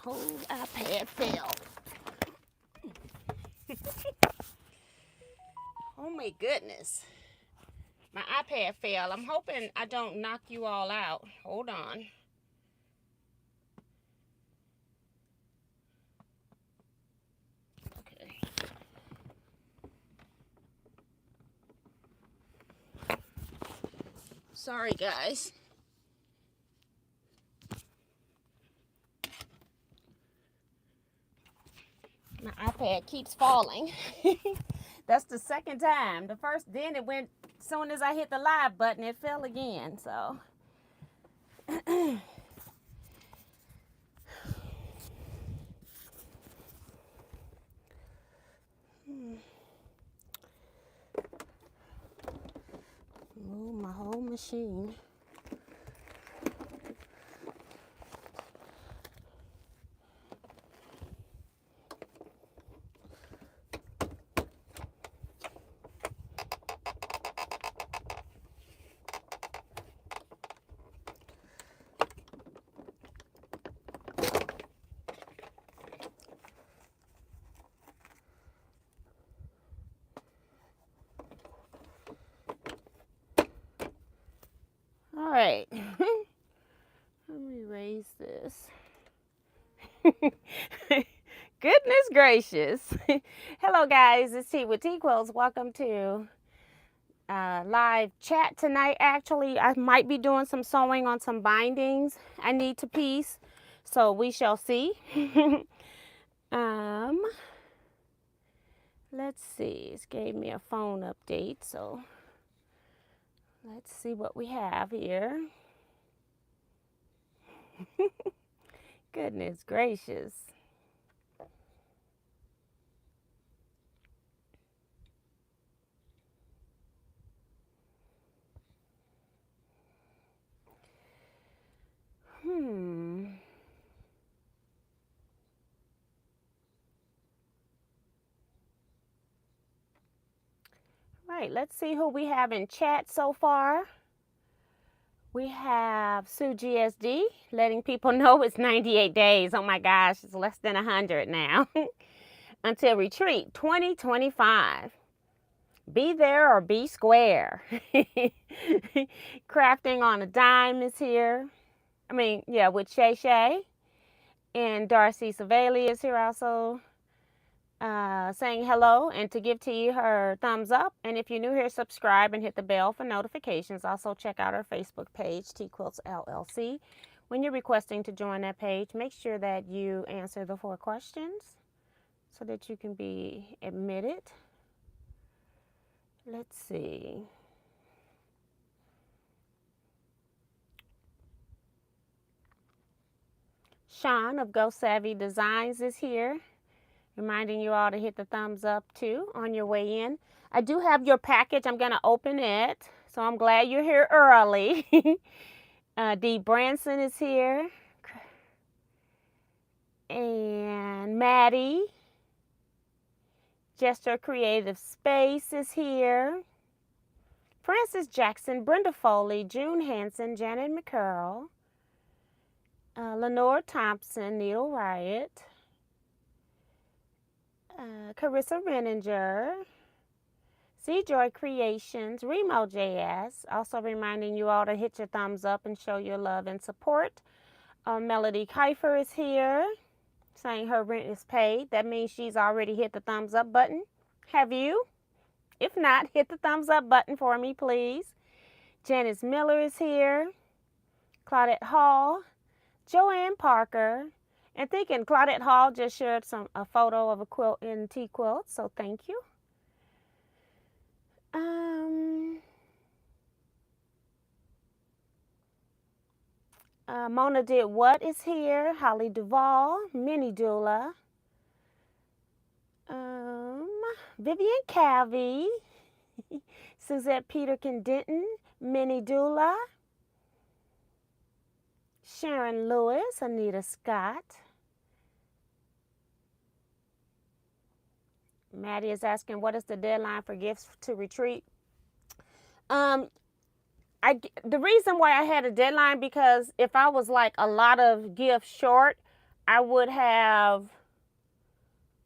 whole iPad fell. Oh my goodness. My iPad fell. I'm hoping I don't knock you all out. Hold on. Okay. Sorry, guys. My iPad keeps falling. That's the second time. The first, then it went, as soon as I hit the live button, it fell again. So, move my whole machine. All right. Let me raise this. Goodness gracious. Hello, guys. It's T with Teaquilts. Welcome to live chat tonight. Actually, I might be doing some sewing on some bindings I need to piece. So we shall see. Let's see. It gave me a phone update. So let's see what we have here. Goodness gracious. Right, let's see who we have in chat so far. We have Sue GSD letting people know it's 98 days. Oh my gosh, it's less than 100 now. Until retreat 2025. Be there or be square. Crafting on a Dime is here. I mean, yeah, with Shay Shay. And Darcy Savali is here also. Saying hello and to give T her thumbs up. And if you're new here, subscribe and hit the bell for notifications. Also check out our Facebook page, Teaquilts LLC. When you're requesting to join that page, make sure that you answer the 4 questions so that you can be admitted. Let's see. Sean of Go Savvy Designs is here. Reminding you all to hit the thumbs up too on your way in. I do have your package. I'm going to open it. So I'm glad you're here early. Dee Branson is here. And Maddie. Gesture Creative Space is here. Francis Jackson, Brenda Foley, June Hanson, Janet McCurl. Lenore Thompson, Needle Riot. Carissa Renninger, C-Joy Creations, Remo JS, also reminding you all to hit your thumbs up and show your love and support. Melody Kiefer is here, saying her rent is paid. That means she's already hit the thumbs up button. Have you? If not, hit the thumbs up button for me, please. Janice Miller is here. Claudette Hall, Joanne Parker. And thinking Claudette Hall just shared a photo of a quilt in Teaquilts, so thank you. Mona Did What is here. Holly Duvall, Minnie Dula. Vivian Calvey. Suzette Peterkin Denton, Minnie Dula. Sharon Lewis, Anita Scott. Maddie is asking, what is the deadline for gifts to retreat? The reason why I had a deadline, because if I was like a lot of gifts short, I would have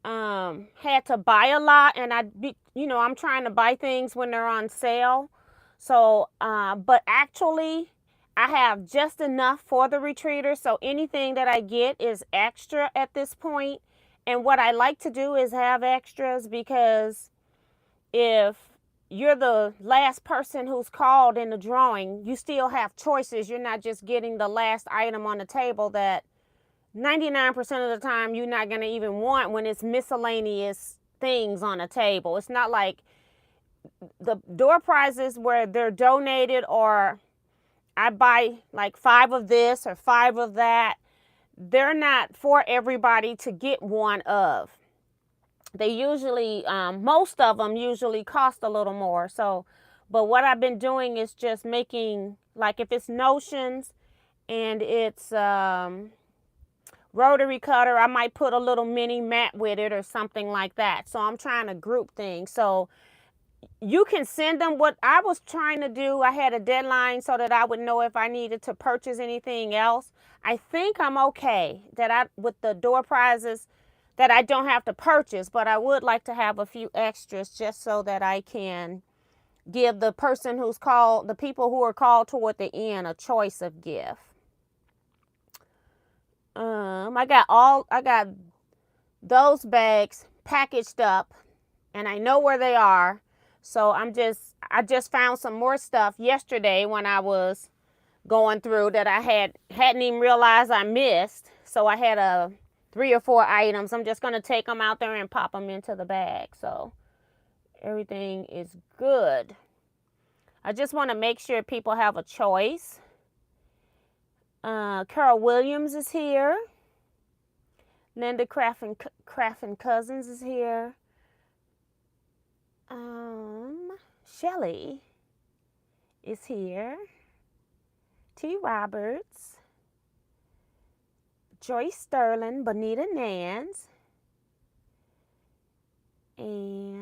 had to buy a lot, and I'm trying to buy things when they're on sale. So, but actually, I have just enough for the retreater. So anything that I get is extra at this point. And what I like to do is have extras, because if you're the last person who's called in the drawing, you still have choices. You're not just getting the last item on the table that 99% of the time you're not going to even want when it's miscellaneous things on a table. It's not like the door prizes where they're donated, or I buy like 5 of this or 5 of that. They're not for everybody to get one of. They usually, most of them usually cost a little more. So, but what I've been doing is just making, like if it's notions and it's rotary cutter, I might put a little mini mat with it or something like that. So I'm trying to group things. So you can send them. What I was trying to do, I had a deadline so that I would know if I needed to purchase anything else. I think I'm okay with the door prizes, that I don't have to purchase, but I would like to have a few extras just so that I can give the person who's called, the people who are called toward the end, a choice of gift. I got those bags packaged up, and I know where they are. So I just found some more stuff yesterday when I was going through that I hadn't even realized I missed. So I had 3 or 4 items. I'm just going to take them out there and pop them into the bag. So everything is good. I just want to make sure people have a choice. Carol Williams is here. Linda Craft and Cousins is here. Shelly is here. T. Roberts. Joyce Sterling, Bonita Nance, and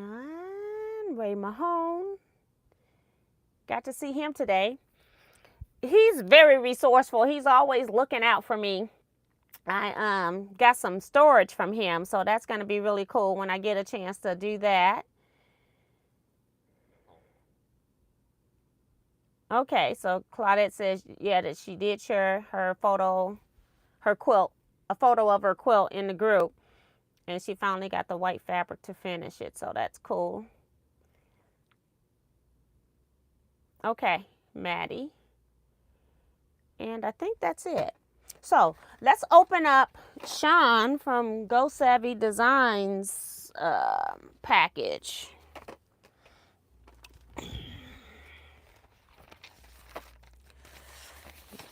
Ray Mahone. Got to see him today. He's very resourceful. He's always looking out for me. I got some storage from him, so that's going to be really cool when I get a chance to do that. Okay, so Claudette says, yeah, that she did share her quilt, a photo of her quilt in the group, and she finally got the white fabric to finish it, so that's cool. Okay, Maddie. And I think that's it. So let's open up Sean from Go Savvy Designs package.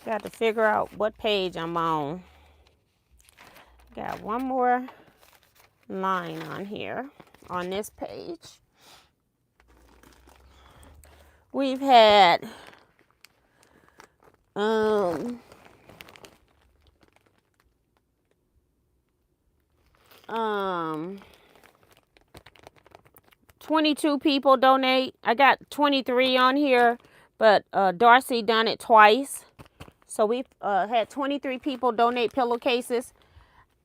Got to figure out what page I'm on. Got one more line on here on this page. We've had 22 people donate. I got 23 on here, but Darcy done it twice. So we've had 23 people donate pillowcases.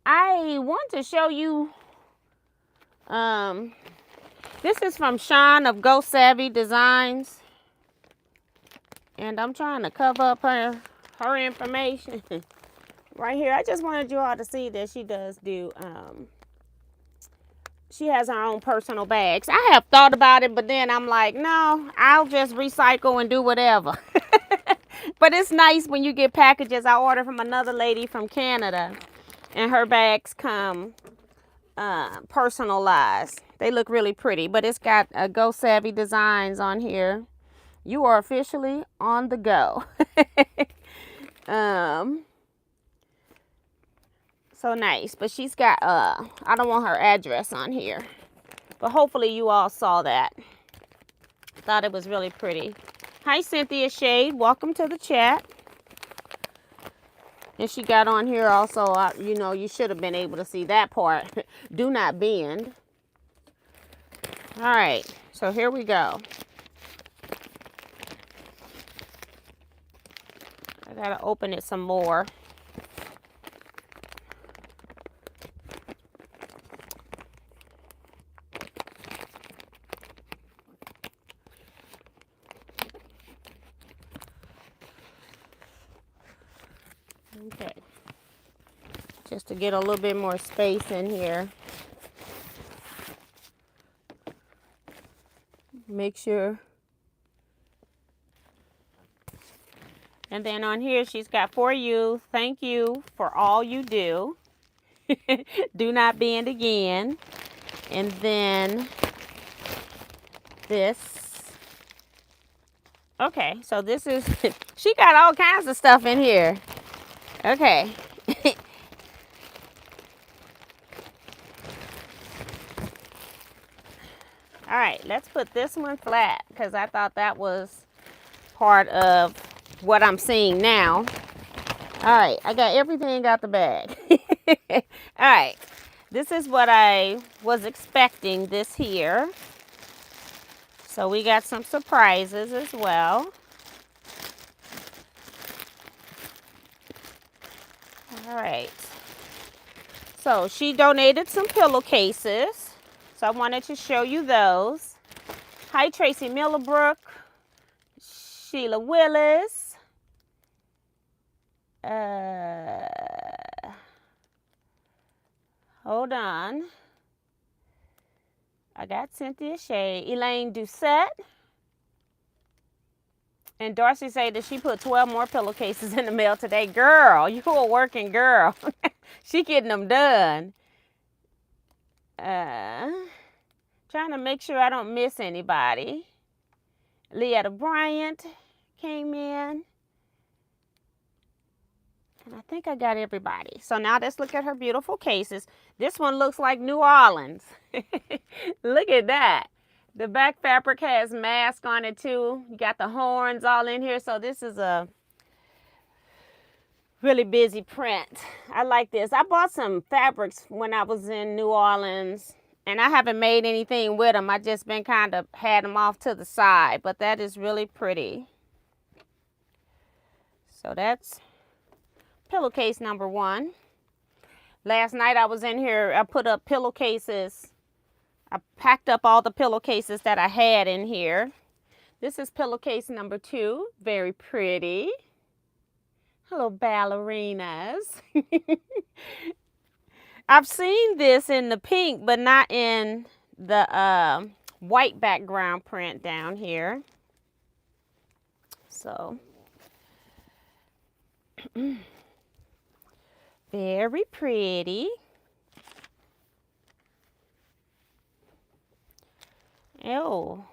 I want to show you, this is from Sean of Go Savvy Designs. And I'm trying to cover up her information right here. I just wanted you all to see that she does do, she has her own personal bags. I have thought about it, but then I'm like, no, I'll just recycle and do whatever. But it's nice when you get packages. I ordered from another lady from Canada, and her bags come personalized. They look really pretty, but it's got Go Savvy Designs on here. You are officially on the go. So nice, but she's got I don't want her address on here, but hopefully you all saw that. Thought it was really pretty. Hi Cynthia Shade, welcome to the chat. And she got on here also, you know, you should have been able to see that part. Do not bend. All right, so here we go. I gotta open it some more. Okay. Just to get a little bit more space in here. Make sure. And then on here, she's got for you, thank you for all you do. Do not bend again. And then this. Okay, so this is, she got all kinds of stuff in here. Okay. All right, let's put this one flat because I thought that was part of what I'm seeing now. All right, I got everything out the bag. All right, this is what I was expecting this here. So we got some surprises as well. All right. So she donated some pillowcases. So I wanted to show you those. Hi, Tracy Millibrook, Sheila Willis. Hold on. I got Cynthia Shea, Elaine Doucette. And Darcy said that she put 12 more pillowcases in the mail today. Girl, you a working girl. She getting them done. Trying to make sure I don't miss anybody. Leetta Bryant came in. And I think I got everybody. So now let's look at her beautiful cases. This one looks like New Orleans. Look at that. The back fabric has mask on it too. You got the horns all in here. So this is a really busy print. I like this. I bought some fabrics when I was in New Orleans. And I haven't made anything with them. I just been kind of had them off to the side. But that is really pretty. So that's pillowcase number 1. Last night I was in here. I put up pillowcases. I packed up all the pillowcases that I had in here. This is pillowcase number 2. Very pretty. Hello, ballerinas. I've seen this in the pink, but not in the white background print down here. So, very pretty. Oh,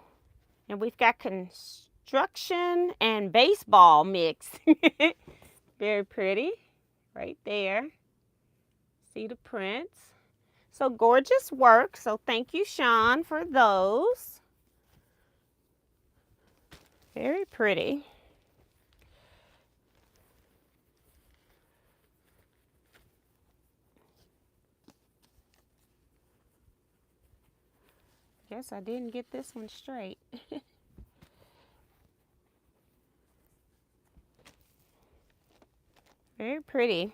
and we've got construction and baseball mixed. Very pretty right there. See the prints. So gorgeous work. So thank you, Sean, for those. Very pretty. Guess I didn't get this one straight. Very pretty.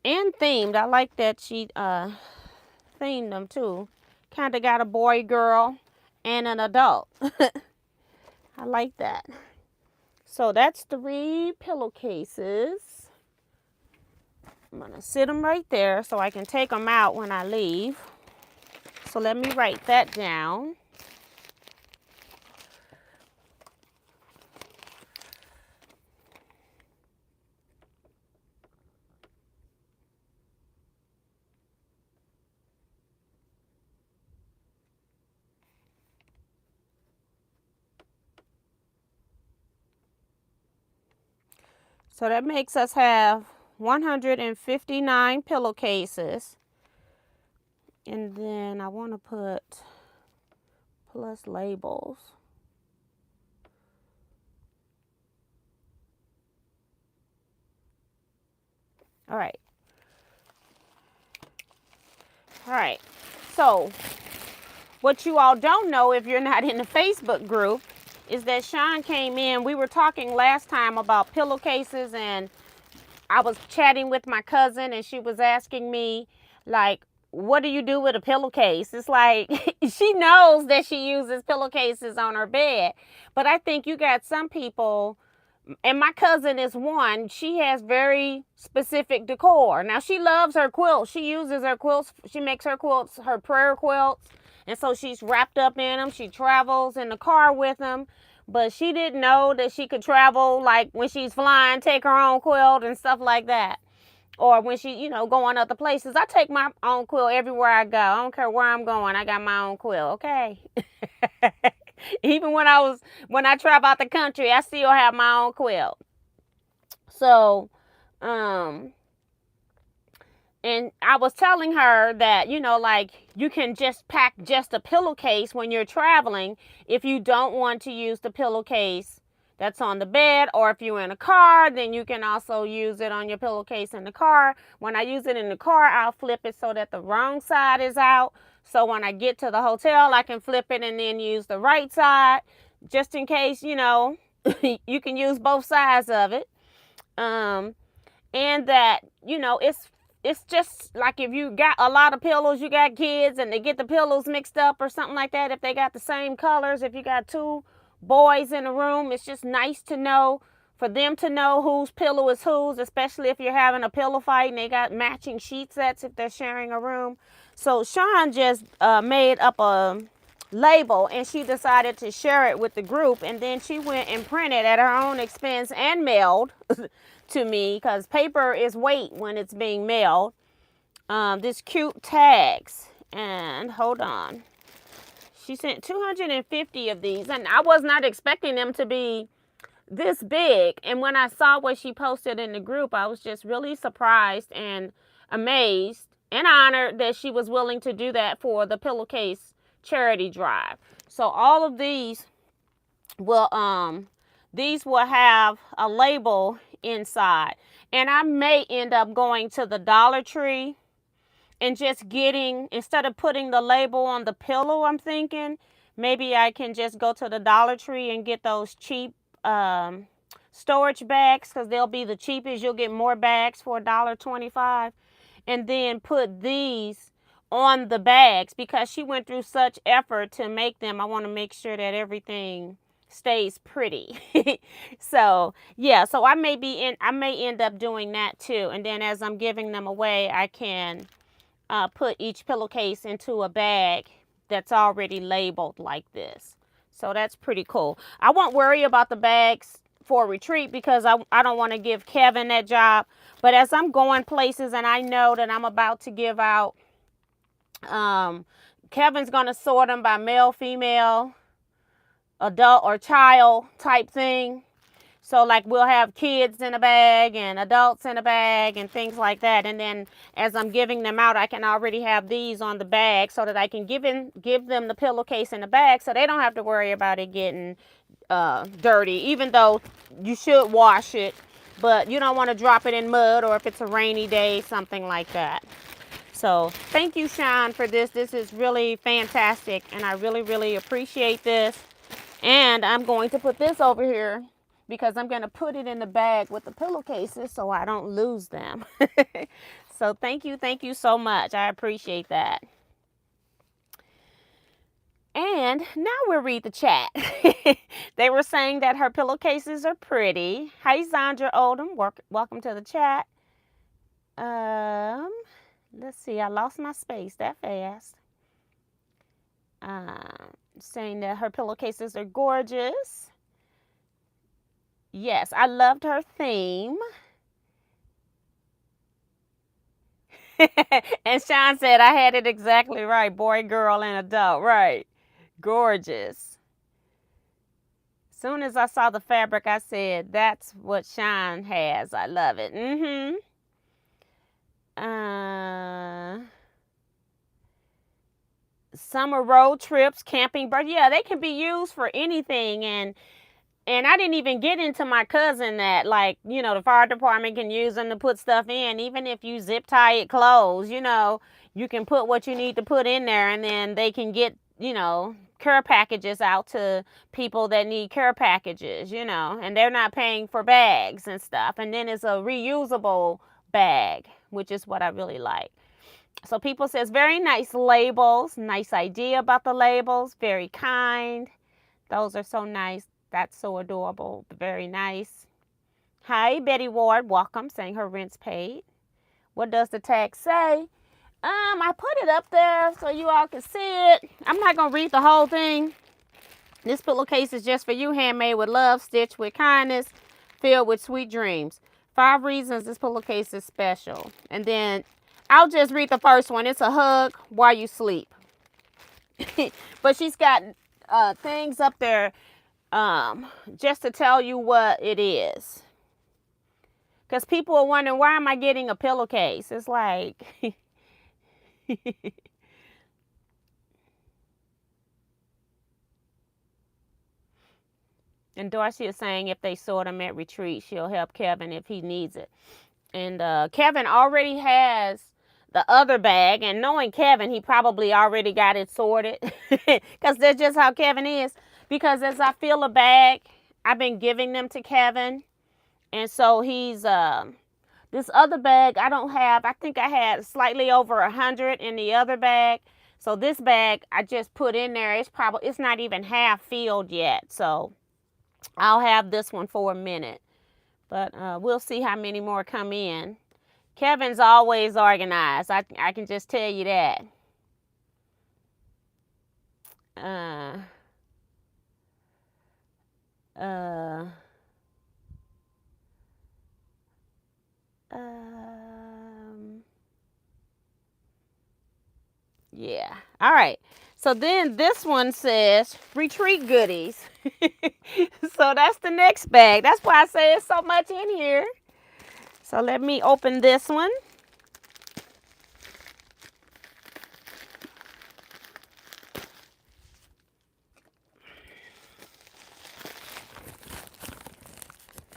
And themed. I like that she themed them too. Kind of got a boy, girl, and an adult. I like that. So that's 3 pillowcases. I'm going to sit them right there so I can take them out when I leave. So let me write that down. So that makes us have 159 pillowcases. And then I want to put plus labels. All right. All right. So what you all don't know if you're not in the Facebook group is that Sean came in. We were talking last time about pillowcases, and I was chatting with my cousin, and she was asking me, like, what do you do with a pillowcase? It's like she knows that she uses pillowcases on her bed. But I think you got some people and my cousin is one. She has very specific decor. Now, she loves her quilts. She uses her quilts. She makes her quilts, her prayer quilts. And so she's wrapped up in them. She travels in the car with them. But she didn't know that she could travel, like when she's flying, take her own quilt and stuff like that. Or when she, going other places. I take my own quilt everywhere I go. I don't care where I'm going. I got my own quilt, okay? Even when I travel out the country, I still have my own quilt. So, and I was telling her that, like you can just pack just a pillowcase when you're traveling if you don't want to use the pillowcase that's on the bed, or if you're in a car, then you can also use it on your pillowcase in the car. When I use it in the car, I'll flip it so that the wrong side is out. So when I get to the hotel, I can flip it and then use the right side, just in case, you can use both sides of it. And that, it's just like if you got a lot of pillows, you got kids and they get the pillows mixed up or something like that. If they got the same colors, if you got two boys in a room, it's just nice to know, for them to know whose pillow is whose, especially if you're having a pillow fight and they got matching sheet sets if they're sharing a room. So Sean just made up a label and she decided to share it with the group, and then she went and printed at her own expense and mailed to me, because paper is weight when it's being mailed, this cute tags. And hold on, she sent 250 of these, and I was not expecting them to be this big. And when I saw what she posted in the group, I was just really surprised and amazed and honored that she was willing to do that for the Pillowcase charity drive. So all of these will have a label inside, and I may end up going to the Dollar Tree and just getting, instead of putting the label on the pillow, I'm thinking maybe I can just go to the Dollar Tree and get those cheap storage bags, because they'll be the cheapest. You'll get more bags for $1.25, and then put these on the bags, because she went through such effort to make them. I want to make sure that everything stays pretty. So yeah, so I may end up doing that too, and then as I'm giving them away, I can put each pillowcase into a bag that's already labeled like this. So that's pretty cool. I won't worry about the bags for retreat, because I don't want to give Kevin that job. But as I'm going places and I know that I'm about to give out, Kevin's going to sort them by male, female, adult, or child type thing. So like we'll have kids in a bag and adults in a bag and things like that. And then as I'm giving them out, I can already have these on the bag so that I can give them the pillowcase in the bag, so they don't have to worry about it getting dirty, even though you should wash it, but you don't want to drop it in mud, or if it's a rainy day, something like that. So thank you, Sean, for this. This is really fantastic, and I really, really appreciate this. And I'm going to put this over here, because I'm going to put it in the bag with the pillowcases so I don't lose them. So thank you so much. I appreciate that. And now we'll read the chat. They were saying that her pillowcases are pretty. Hi, Zandra Oldham. Welcome to the chat. Let's see. I lost my space that fast. Saying that her pillowcases are gorgeous. Yes, I loved her theme. And Sean said I had it exactly right. Boy, girl, and adult. Right. Gorgeous. Soon as I saw the fabric, I said, that's what Sean has. I love it. Summer road trips, camping, but yeah, they can be used for anything. And I didn't even get into my cousin that, like, the fire department can use them to put stuff in. Even if you zip tie it closed, you can put what you need to put in there, and then they can get, care packages out to people that need care packages, and they're not paying for bags and stuff. And then it's a reusable bag, which is what I really like. So people says very nice labels, nice idea about the labels, very kind. Those are so nice. That's so adorable. Very nice. Hi, Betty Ward. Welcome. Saying her rent's paid. What does the tag say? I put it up there so you all can see it. I'm not going to read the whole thing. This pillowcase is just for you, handmade with love, stitched with kindness, filled with sweet dreams. 5 reasons this pillowcase is special. And then I'll just read the first one. It's a hug while you sleep. But she's got things up there just to tell you what it is. Because people are wondering, why am I getting a pillowcase? It's like... And Darcy is saying if they sort them at retreat, she'll help Kevin if he needs it. And Kevin already has the other bag. And knowing Kevin, he probably already got it sorted. Because that's just how Kevin is. Because as I fill a bag, I've been giving them to Kevin. And so he's... this other bag I don't have. I think I had slightly over 100 in the other bag. So this bag I just put in there. It's not even half filled yet. So... I'll have this one for a minute, but we'll see how many more come in. Kevin's always organized. I can just tell you that. Yeah. All right. So then this one says retreat goodies. So that's the next bag. That's why I say it's so much in here. So let me open this one.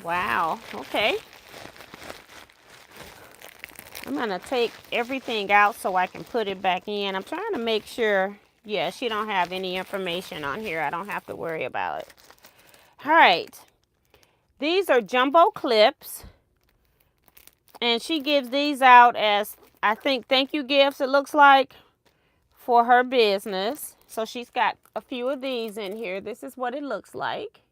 Wow. Okay. I'm going to take everything out so I can put it back in. I'm trying to make sure, yeah, she don't have any information on here. I don't have to worry about it. All right. These are jumbo clips. And she gives these out as, I think, thank you gifts, it looks like, for her business. So she's got a few of these in here. This is what it looks like.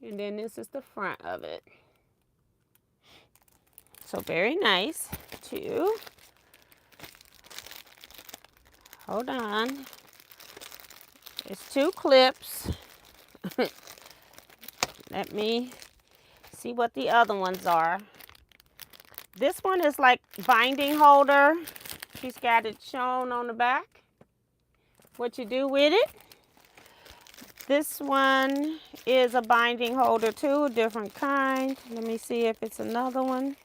And then this is the front of it. So very nice, too. Hold on. It's 2 clips. Let me see what the other ones are. This one is like binding holder. She's got it shown on the back. What you do with it. This one is a binding holder too, a different kind. Let me see if it's another one.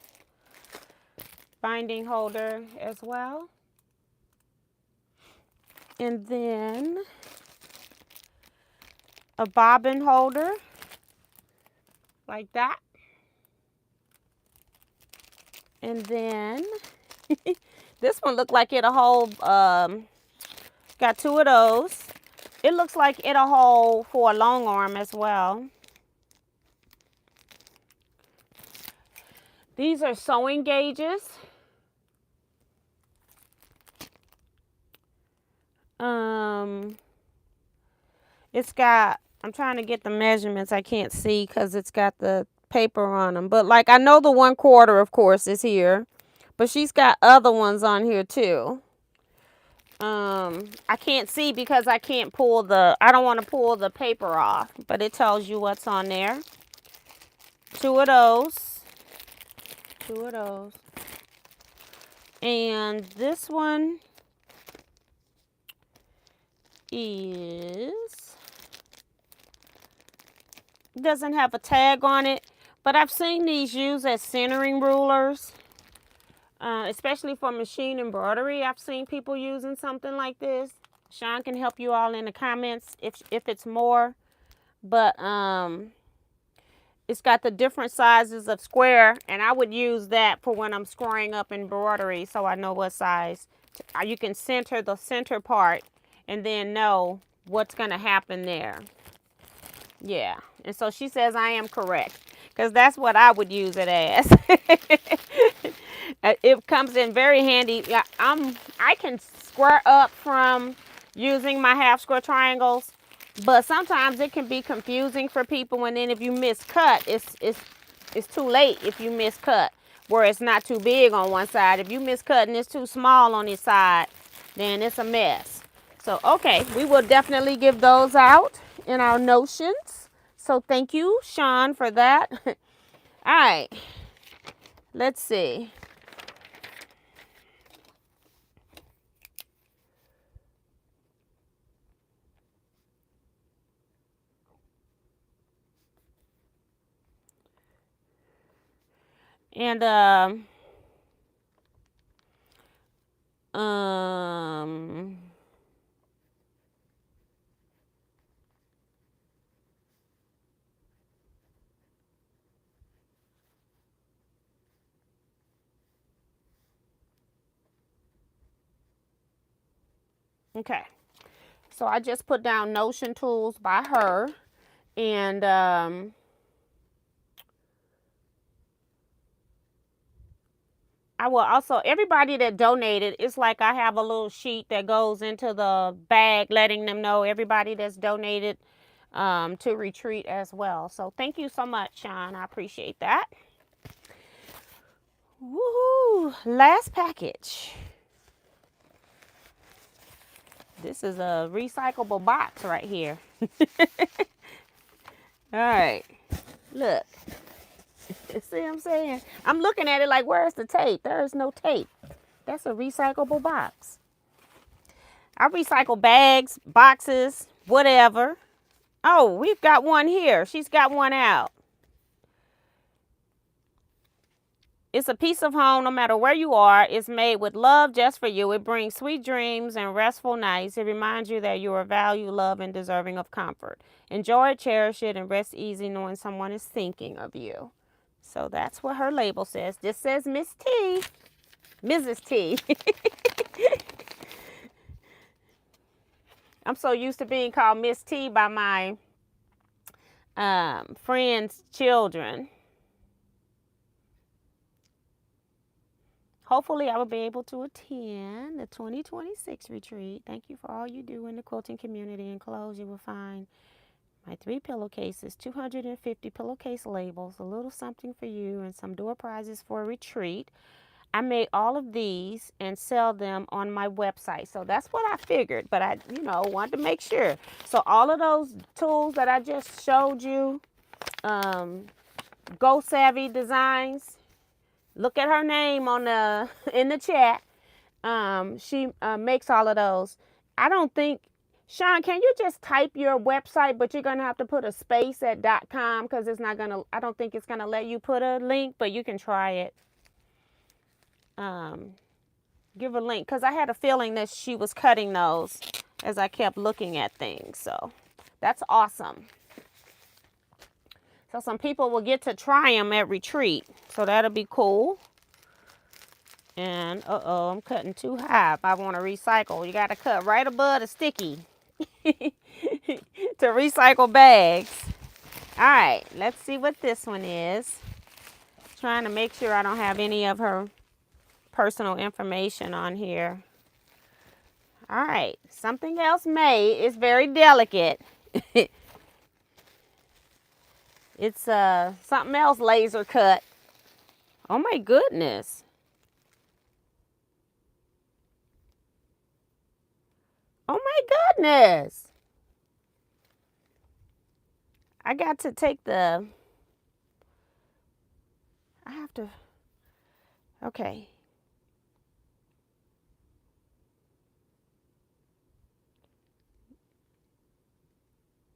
Binding holder as well. And then a bobbin holder, like that. And then this one looked like it'll hold, got 2 of those. It looks like it'll hold for a long arm as well. These are sewing gauges. It's got, I'm trying to get the measurements. I can't see because it's got the paper on them. But like, I know the 1/4, of course, is here. But she's got other ones on here too. I can't see because I can't pull I don't want to pull the paper off. But it tells you what's on there. 2 of those. 2 of those. And this one doesn't have a tag on it, but I've seen these used as centering rulers, especially for machine embroidery. I've seen people using something like this. Sean can help you all in the comments if it's more, but it's got the different sizes of square, and I would use that for when I'm squaring up embroidery so I know what size. You can center the center part and then know what's going to happen there. Yeah, and so she says I am correct, because that's what I would use it as. It comes in very handy. Yeah, I can square up from using my half square triangles, But sometimes it can be confusing for people, and then if you miscut, it's too late if you miscut, where it's not too big on one side. If you miscut and it's too small on this side, then it's a mess. So, okay, we will definitely give those out in our notions. So thank you, Sean, for that. All right, let's see. And okay. So I just put down Notion tools by her, and I will also, everybody that donated, it's like I have a little sheet that goes into the bag letting them know everybody that's donated to retreat as well. So thank you so much, Sean. I appreciate that. Woohoo! Last package. This is a recyclable box right here. All right. Look. See what I'm saying? I'm looking at it like, where's the tape? There is no tape. That's a recyclable box. I recycle bags, boxes, whatever. Oh, we've got one here. She's got one out. It's a piece of home no matter where you are. It's made with love just for you. It brings sweet dreams and restful nights. It reminds you that you are valued, loved, and deserving of comfort. Enjoy it, cherish it, and rest easy knowing someone is thinking of you. So that's what her label says. This says Miss T. Mrs. T. I'm so used to being called Miss T by my friends' children. Hopefully, I will be able to attend the 2026 retreat. Thank you for all you do in the quilting community. Enclosed, you will find my 3 pillowcases, 250 pillowcase labels, a little something for you, and some door prizes for a retreat. I made all of these and sell them on my website. So that's what I figured, but I, wanted to make sure. So all of those tools that I just showed you, Go Savvy Designs, look at her name on in the chat. She makes all of those. I don't think, Sean, can you just type your website, but you're going to have to put a space at .com because it's not going to, I don't think it's going to let you put a link, but you can try it. Give a link because I had a feeling that she was cutting those as I kept looking at things. So that's awesome. So some people will get to try them at retreat. So that'll be cool. And, I'm cutting too high if I want to recycle. You got to cut right above the sticky to recycle bags. All right, let's see what this one is. Trying to make sure I don't have any of her personal information on here. All right, something else made. It's very delicate. It's something else laser cut. Oh my goodness. Oh my goodness. I got to take I have to, okay.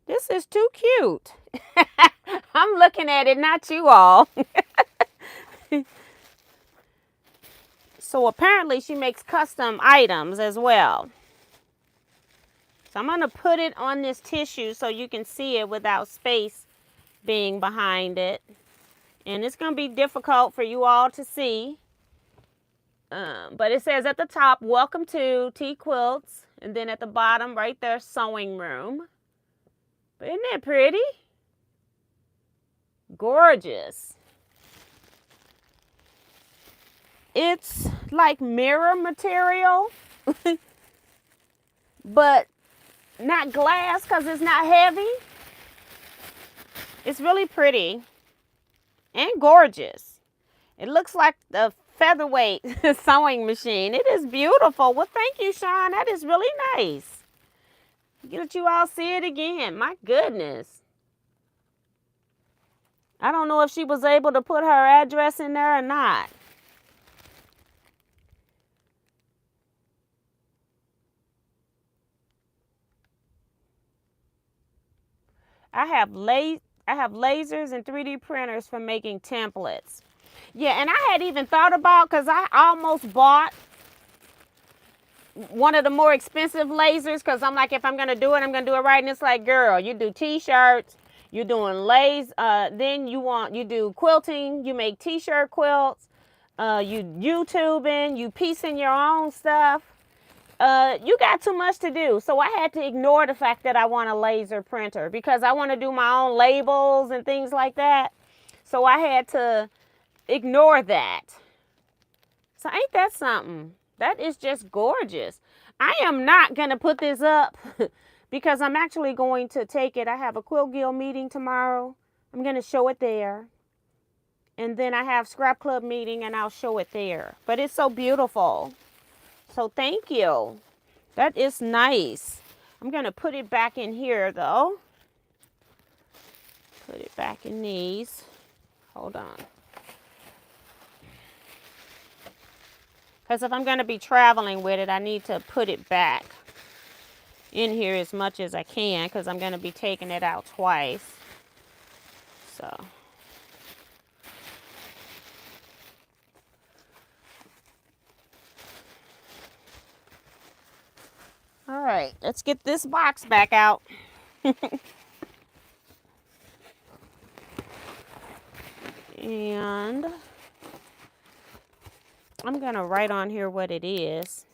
This is too cute. I'm looking at it, not you all. So apparently she makes custom items as well. So I'm going to put it on this tissue so you can see it without space being behind it. And it's going to be difficult for you all to see. But it says at the top, welcome to Teaquilts. And then at the bottom right there, sewing room. But isn't that pretty? Gorgeous. It's like mirror material. But not glass because it's not heavy. It's really pretty and gorgeous. It looks like the featherweight sewing machine. It is beautiful. Well, thank you, Sean. That is really nice. Let you all see it again. My goodness. I don't know if she was able to put her address in there or not. I have lasers and 3D printers for making templates. Yeah, and I had even thought about, because I almost bought one of the more expensive lasers, because I'm like, if I'm going to do it, I'm going to do it right. And it's like, girl, you do t-shirts, you're doing then you do quilting, you make t-shirt quilts, you YouTubing, you piecing your own stuff. You got too much to do. So I had to ignore the fact that I want a laser printer because I want to do my own labels and things like that. So I had to ignore that. So ain't that something? That is just gorgeous. I am not going to put this up because I'm actually going to take it. I have a Quilt Guild meeting tomorrow. I'm going to show it there. And then I have Scrap Club meeting and I'll show it there. But it's so beautiful. So thank you. That is nice. I'm going to put it back in here though. Put it back in these. Hold on. Because if I'm going to be traveling with it, I need to put it back in here as much as I can because I'm going to be taking it out twice. So. All right, let's get this box back out. And I'm going to write on here what it is.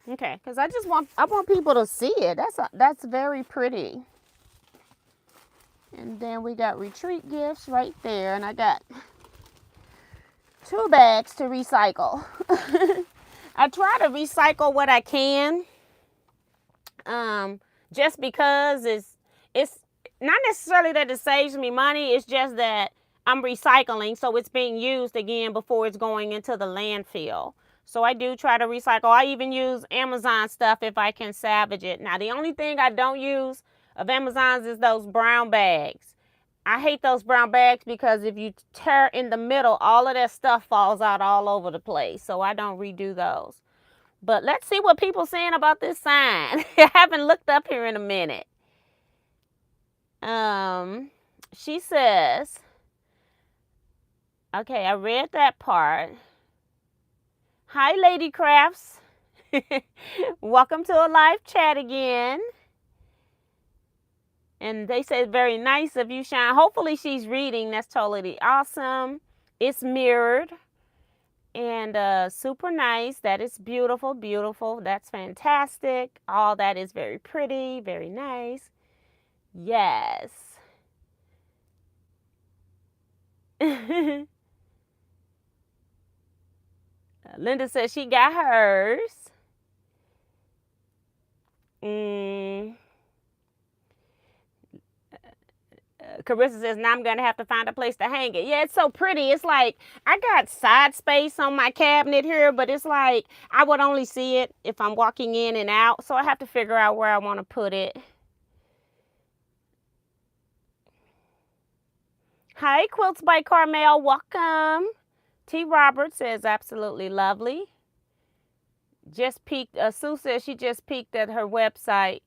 Okay, because I want people to see it. That's very pretty. And then we got retreat gifts right there, and I got 2 bags to recycle. I try to recycle what I can, just because it's not necessarily that it saves me money. It's just that I'm recycling, so it's being used again before it's going into the landfill. So I do try to recycle. I even use Amazon stuff if I can salvage it. Now, the only thing I don't use of Amazon's is those brown bags. I hate those brown bags because if you tear in the middle, all of that stuff falls out all over the place. So I don't redo those. But let's see what people are saying about this sign. I haven't looked up here in a minute. She says, okay, I read that part. Hi, Lady Crafts. Welcome to a live chat again. And they said, very nice of you, Sean. Hopefully she's reading. That's totally awesome. It's mirrored. And super nice. That is beautiful, beautiful. That's fantastic. All that is very pretty, very nice. Yes. Linda says she got hers. Carissa says, now I'm going to have to find a place to hang it. Yeah, it's so pretty. It's like, I got side space on my cabinet here, but it's like, I would only see it if I'm walking in and out. So I have to figure out where I want to put it. Hi, Quilts by Carmel. Welcome. T. Roberts says, absolutely lovely. Just peeked. Sue says she just peeked at her website.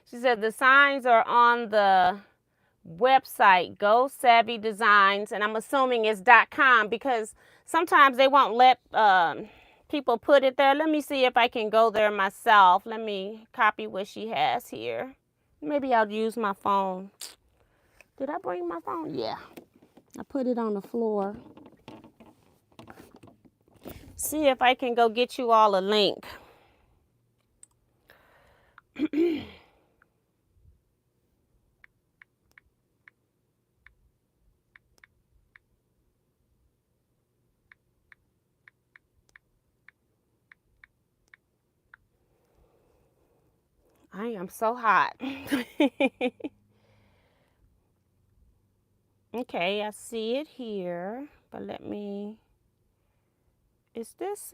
She said the signs are on the website, Go Savvy Designs, and I'm assuming it's .com because sometimes they won't let people put it there. Let me see if I can go there myself. Let me copy what she has here. Maybe I'll use my phone. Did I bring my phone? Yeah. I put it on the floor. See if I can go get you all a link. I am so hot. Okay, I see it here, but let me, is this,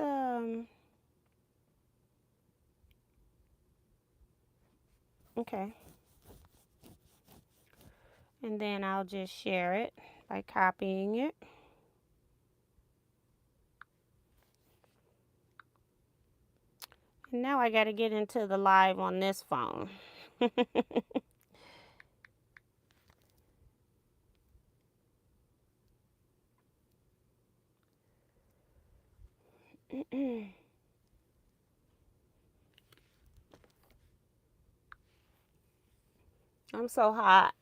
okay. And then I'll just share it by copying it. And now I got to get into the live on this phone. I'm so hot.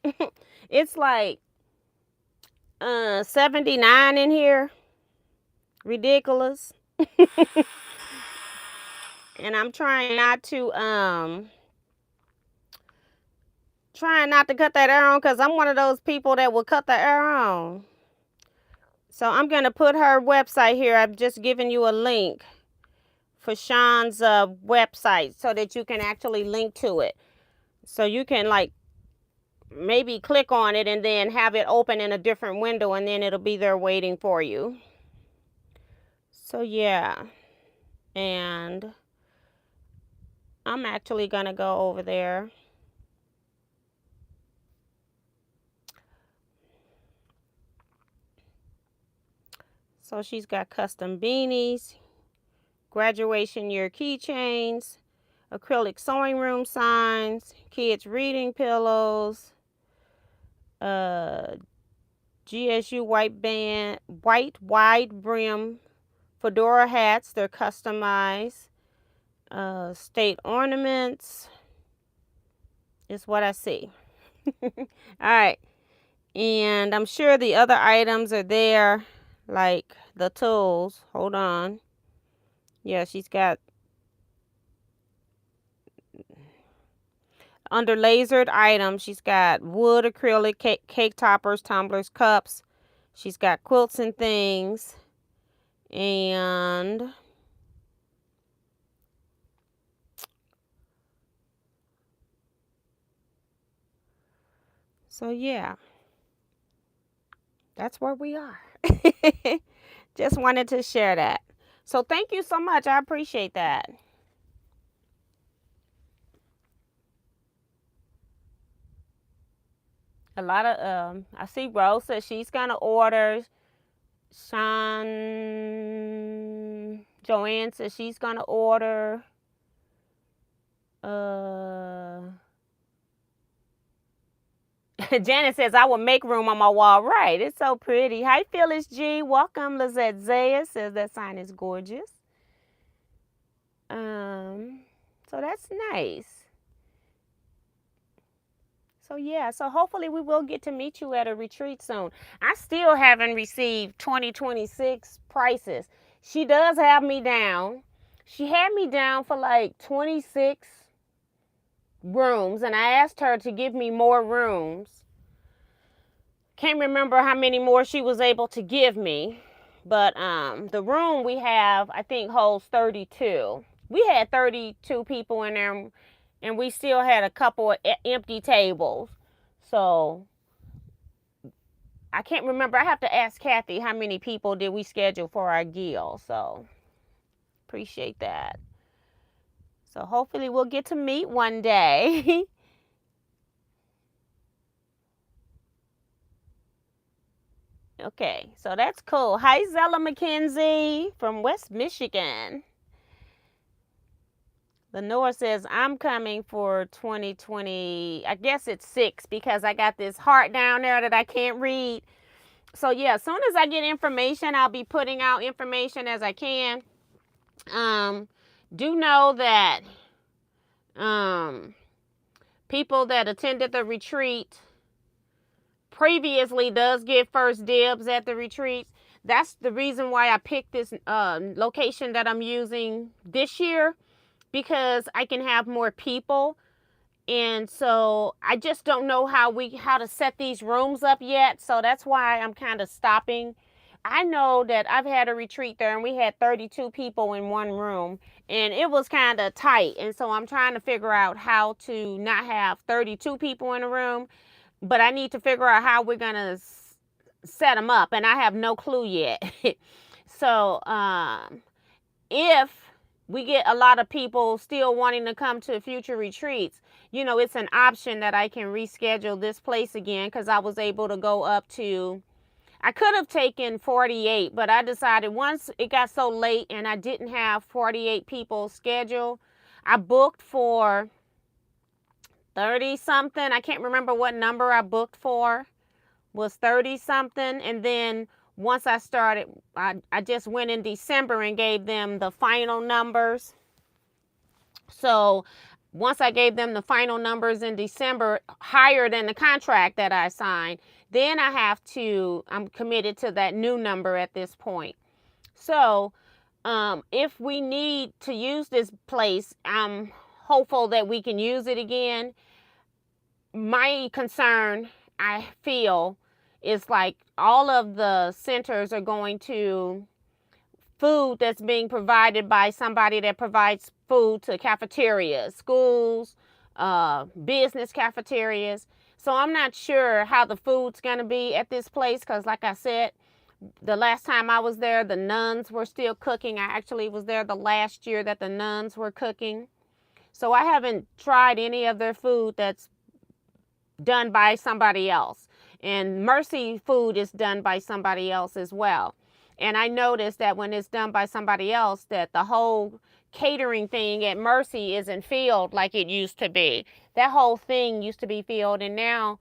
It's like 79 in here. Ridiculous. And I'm trying not to cut that air on, because I'm one of those people that will cut the air on. So I'm going to put her website here. I've just given you a link for Sean's website so that you can actually link to it. So you can like maybe click on it and then have it open in a different window, and then it'll be there waiting for you. So yeah, and I'm actually going to go over there. So she's got custom beanies, graduation year keychains, acrylic sewing room signs, kids reading pillows, GSU white wide brim fedora hats. They're customized. State ornaments is what I see. All right. And I'm sure the other items are there, like the tools. Hold on. Yeah, she's got under lasered items. She's got wood, acrylic, cake toppers, tumblers, cups. She's got quilts and things. And so yeah, that's where we are. Just wanted to share that. So thank you so much. I appreciate that. A lot of I see Rose says she's gonna order. Joanne says she's gonna order. Janet says I will make room on my wall. Right, it's so pretty. Hi Phyllis G, welcome. Lizette Zaya says that sign is gorgeous. So that's nice. So yeah, so hopefully we will get to meet you at a retreat soon. I still haven't received 2026 prices. She does have me down. She had me down for like 26 rooms, and I asked her to give me more rooms. Can't remember how many more she was able to give me, but the room we have, I think, holds 32. We had 32 people in there, and we still had a couple of empty tables. So I can't remember. I have to ask Kathy how many people did we schedule for our guild. So appreciate that. So hopefully we'll get to meet one day. Okay, so that's cool. Hi, Zella McKenzie from West Michigan. Lenore says, I'm coming for 2020. I guess it's 6 because I got this heart down there that I can't read. So yeah, as soon as I get information, I'll be putting out information as I can. Do know that people that attended the retreat previously does get first dibs at the retreats. That's the reason why I picked this location that I'm using this year, because I can have more people. And so I just don't know how to set these rooms up yet. So that's why I'm kind of stopping. I know that I've had a retreat there and we had 32 people in one room and it was kind of tight. And so I'm trying to figure out how to not have 32 people in a room, but I need to figure out how we're going to set them up, and I have no clue yet. So if we get a lot of people still wanting to come to future retreats, you know, it's an option that I can reschedule this place again, because I was able to go up to, I could have taken 48, but I decided once it got so late and I didn't have 48 people scheduled, I booked for 30 something. I can't remember what number I booked for, was 30 something. And then once I started, I just went in December and gave them the final numbers. So once I gave them the final numbers in December, higher than the contract that I signed, then I'm committed to that new number at this point. So if we need to use this place, I'm hopeful that we can use it again. My concern, I feel, is like all of the centers are going to food that's being provided by somebody that provides food to cafeterias, schools, business cafeterias. So I'm not sure how the food's going to be at this place, because like I said, the last time I was there, the nuns were still cooking. I actually was there the last year that the nuns were cooking. So I haven't tried any of their food that's done by somebody else. And Mercy food is done by somebody else as well. And I noticed that when it's done by somebody else, that the whole catering thing at Mercy isn't filled like it used to be. That whole thing used to be filled, and now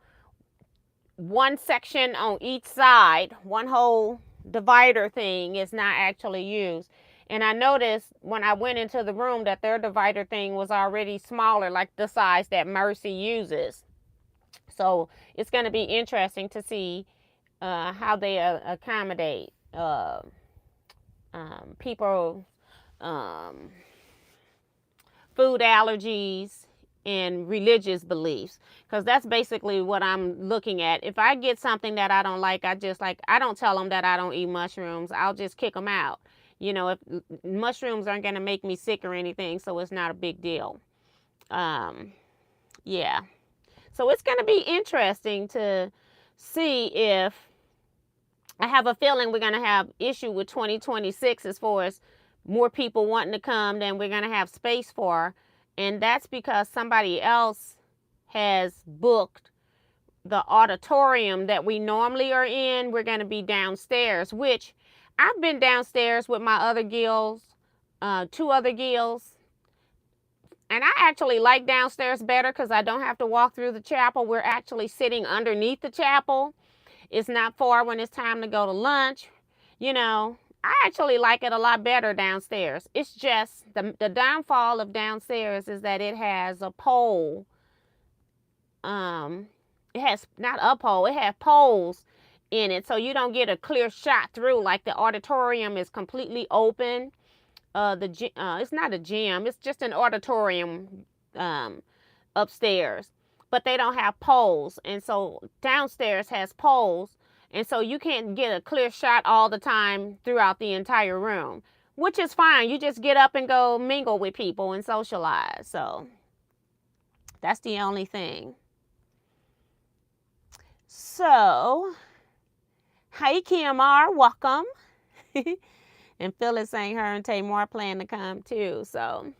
one section on each side, one whole divider thing, is not actually used. And I noticed when I went into the room that their divider thing was already smaller, like the size that Mercy uses. So it's going to be interesting to see how they accommodate people, food allergies and religious beliefs, because that's basically what I'm looking at. If I get something that I don't like, I don't tell them that I don't eat mushrooms. I'll just kick them out. You know, if mushrooms aren't going to make me sick or anything, so it's not a big deal. Yeah. So it's going to be interesting to see if, I have a feeling we're going to have issue with 2026 as far as more people wanting to come than we're going to have space for. And that's because somebody else has booked the auditorium that we normally are in. We're going to be downstairs, which I've been downstairs with my other guilds, 2 other guilds. And I actually like downstairs better because I don't have to walk through the chapel. We're actually sitting underneath the chapel. It's not far when it's time to go to lunch. You know, I actually like it a lot better downstairs. It's just the downfall of downstairs is that it has a pole. It has not a pole, it has poles in it, so you don't get a clear shot through. Like the auditorium is completely open. It's not a gym, it's just an auditorium upstairs, but they don't have poles, and so downstairs has poles, and so you can't get a clear shot all the time throughout the entire room, which is fine. You just get up and go mingle with people and socialize. So that's the only thing. So, hi Kim R, welcome. And Phyllis saying her and Tamar plan to come too. So,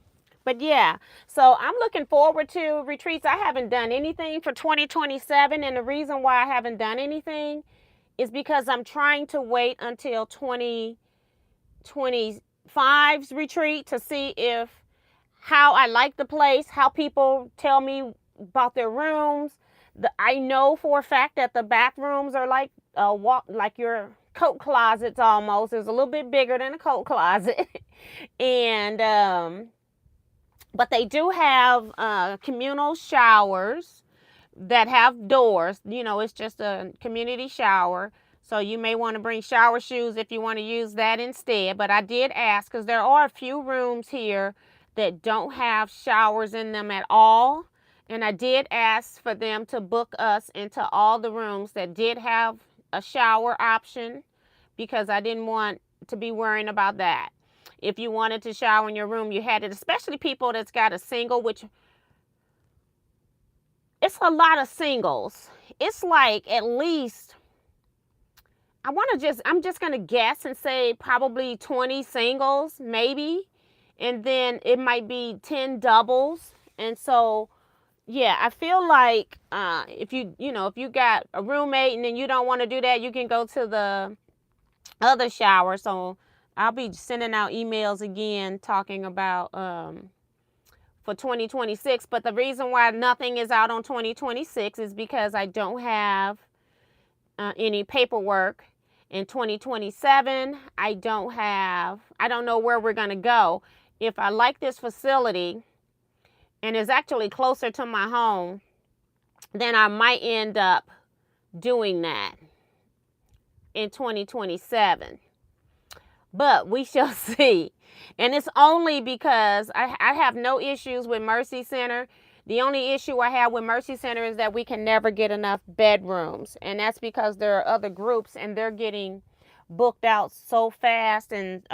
but yeah, so I'm looking forward to retreats. I haven't done anything for 2027, and the reason why I haven't done anything is because I'm trying to wait until 2025's retreat to see how I like the place, how people tell me about their rooms. I know for a fact that the bathrooms are like your coat closets almost. It's a little bit bigger than a coat closet. And but they do have communal showers that have doors. You know, it's just a community shower. So you may want to bring shower shoes if you want to use that instead. But I did ask, because there are a few rooms here that don't have showers in them at all. And I did ask for them to book us into all the rooms that did have a shower option, because I didn't want to be worrying about that. If you wanted to shower in your room, you had it, especially people that's got a single, which it's a lot of singles. It's like at least, I'm just going to guess and say probably 20 singles, maybe. And then it might be 10 doubles. And so, yeah, I feel like if you got a roommate and then you don't want to do that, you can go to the other shower. So I'll be sending out emails again talking about for 2026. But the reason why nothing is out on 2026 is because I don't have any paperwork. In 2027, I don't know where we're going to go. If I like this facility and it's actually closer to my home, then I might end up doing that in 2027. But we shall see. And it's only because I have no issues with Mercy Center. The only issue I have with Mercy Center is that we can never get enough bedrooms. And that's because there are other groups and they're getting booked out so fast and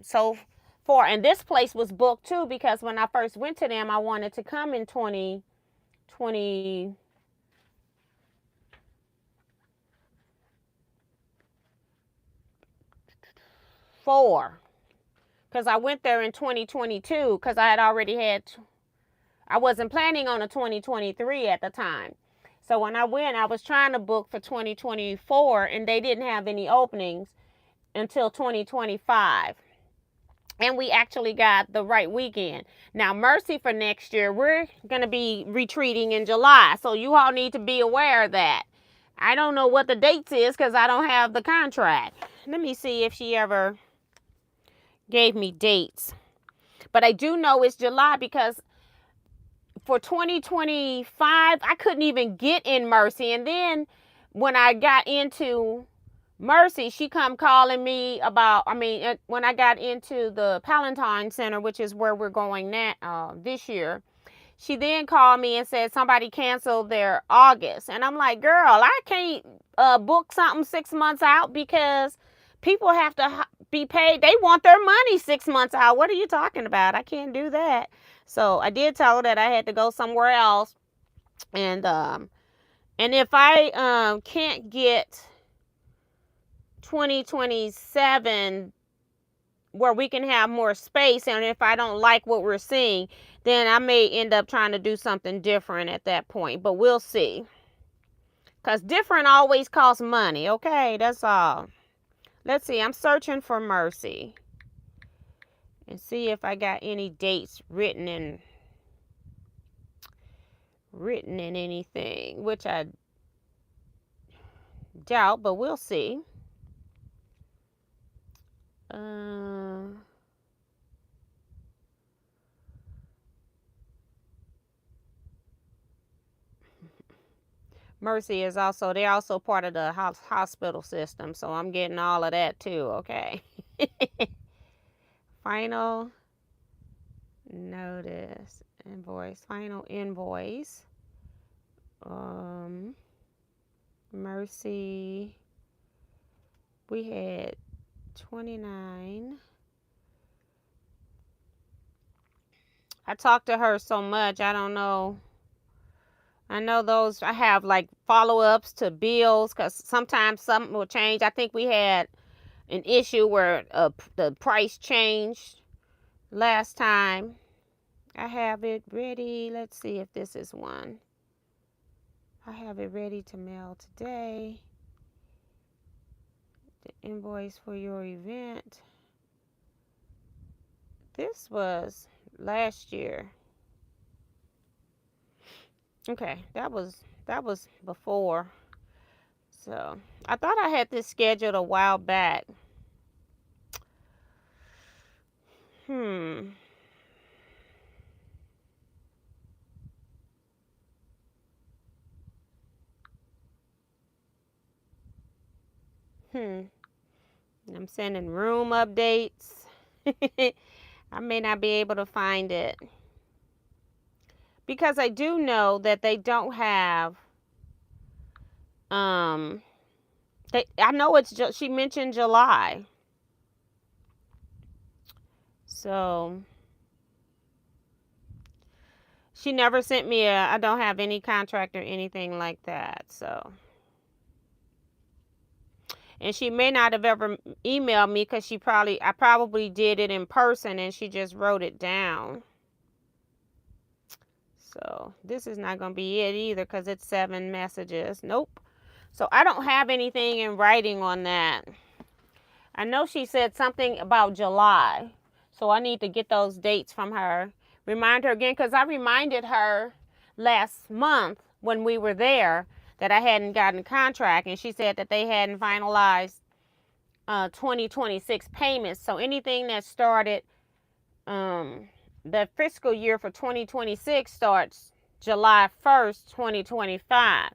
so far. And this place was booked too because when I first went to them, I wanted to come in 2024. Because I went there in 2022 because I had already I wasn't planning on a 2023 at the time. So when I went, I was trying to book for 2024 and they didn't have any openings until 2025. And we actually got the right weekend. Now, Mercy for next year, we're going to be retreating in July. So you all need to be aware of that. I don't know what the dates is because I don't have the contract. Let me see if she ever gave me dates. But I do know it's July because for 2025, I couldn't even get in Mercy. And then when I got into Mercy, she come calling me about, when I got into the Palatine Center, which is where we're going now, this year, she then called me and said somebody canceled their August. And I'm like, girl, I can't book something 6 months out because people have to be paid. They want their money 6 months out. What are you talking about? I can't do that. So I did tell her that I had to go somewhere else. And if I can't get 2027 where we can have more space, and if I don't like what we're seeing, then I may end up trying to do something different at that point. But we'll see. Because different always costs money. Okay, that's all. Let's see. I'm searching for Mercy. And see if I got any dates written in anything. Which I doubt, but we'll see. Mercy is they're also part of the hospital system, so I'm getting all of that too, okay? Final notice, final invoice. Mercy, we had 29. I talked to her so much, I don't know. I know those, I have like follow-ups to bills because sometimes something will change. I think we had an issue where the price changed last time. I have it ready. Let's see if this is one. I have it ready to mail today. The invoice for your event. This was last year. Okay, that was before. So I thought I had this scheduled a while back. I'm sending room updates. I may not be able to find it. Because I do know that they don't have I know she mentioned July. So she never sent me I don't have any contract or anything like that. So, and she may not have ever emailed me because I probably did it in person and she just wrote it down. So this is not going to be it either because it's 7 messages. Nope. So I don't have anything in writing on that. I know she said something about July. So I need to get those dates from her. Remind her again, because I reminded her last month when we were there that I hadn't gotten a contract, and she said that they hadn't finalized 2026 payments. So anything that started, the fiscal year for 2026 starts July 1st, 2025.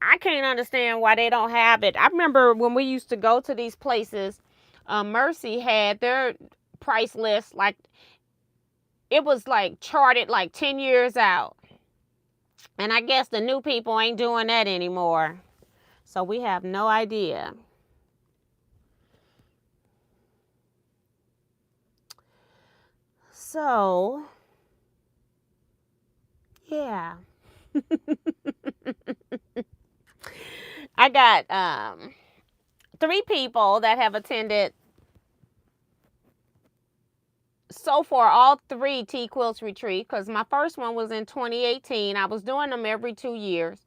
I can't understand why they don't have it. I remember when we used to go to these places, Mercy had their price list, like it was like charted like 10 years out. And I guess the new people ain't doing that anymore. So we have no idea. So, yeah. I got 3 people that have attended so far, all 3 Teaquilts retreat, because my first one was in 2018. I was doing them every 2 years.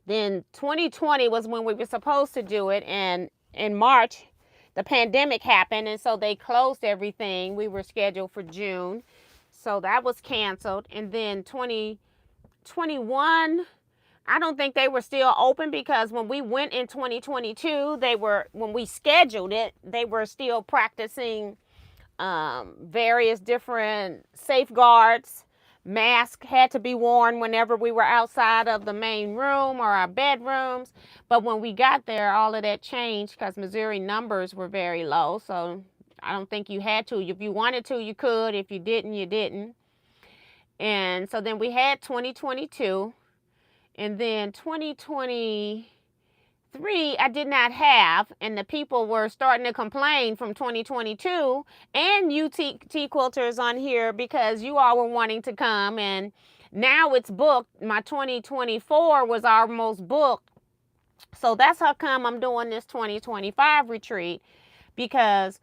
Then 2020 was when we were supposed to do it, and in March the pandemic happened, and so they closed everything. We were scheduled for June, so that was canceled. And then 2021, I don't think they were still open, because when we went in 2022, when we scheduled it, they were still practicing various different safeguards. Mask had to be worn whenever we were outside of the main room or our bedrooms. But when we got there, all of that changed because Missouri numbers were very low. So I don't think you had to. If you wanted to, you could. If you didn't, you didn't. And so then we had 2022. And then 2023, I did not have, and the people were starting to complain from 2022, and you Teaquilters on here, because you all were wanting to come, and now it's booked. My 2024 was almost booked, so that's how come I'm doing this 2025 retreat, because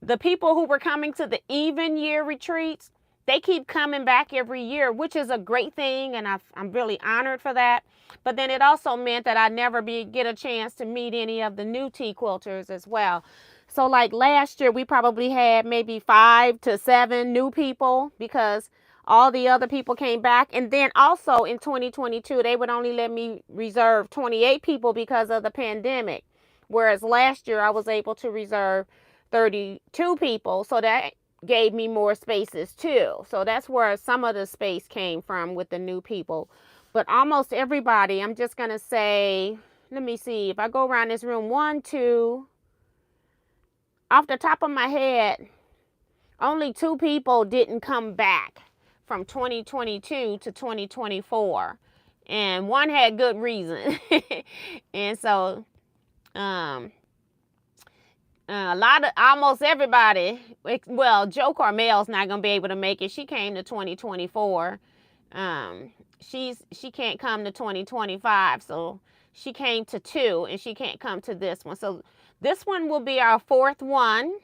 the people who were coming to the even year retreats, they keep coming back every year, which is a great thing, and I'm really honored for that. But then it also meant that I never get a chance to meet any of the new Teaquilters as well. So like last year, we probably had maybe 5 to 7 new people because all the other people came back. And then also in 2022, they would only let me reserve 28 people because of the pandemic. Whereas last year, I was able to reserve 32 people. So that gave me more spaces too. So that's where some of the space came from with the new people. But almost everybody, I'm just going to say, let me see, if I go around this room, 1, 2, off the top of my head, only 2 people didn't come back from 2022 to 2024. And one had good reason. And so, almost everybody, well, Joe Carmel's not going to be able to make it. She came to 2024. She can't come to 2025, so she came to 2, and she can't come to this one. So this one will be our 4th one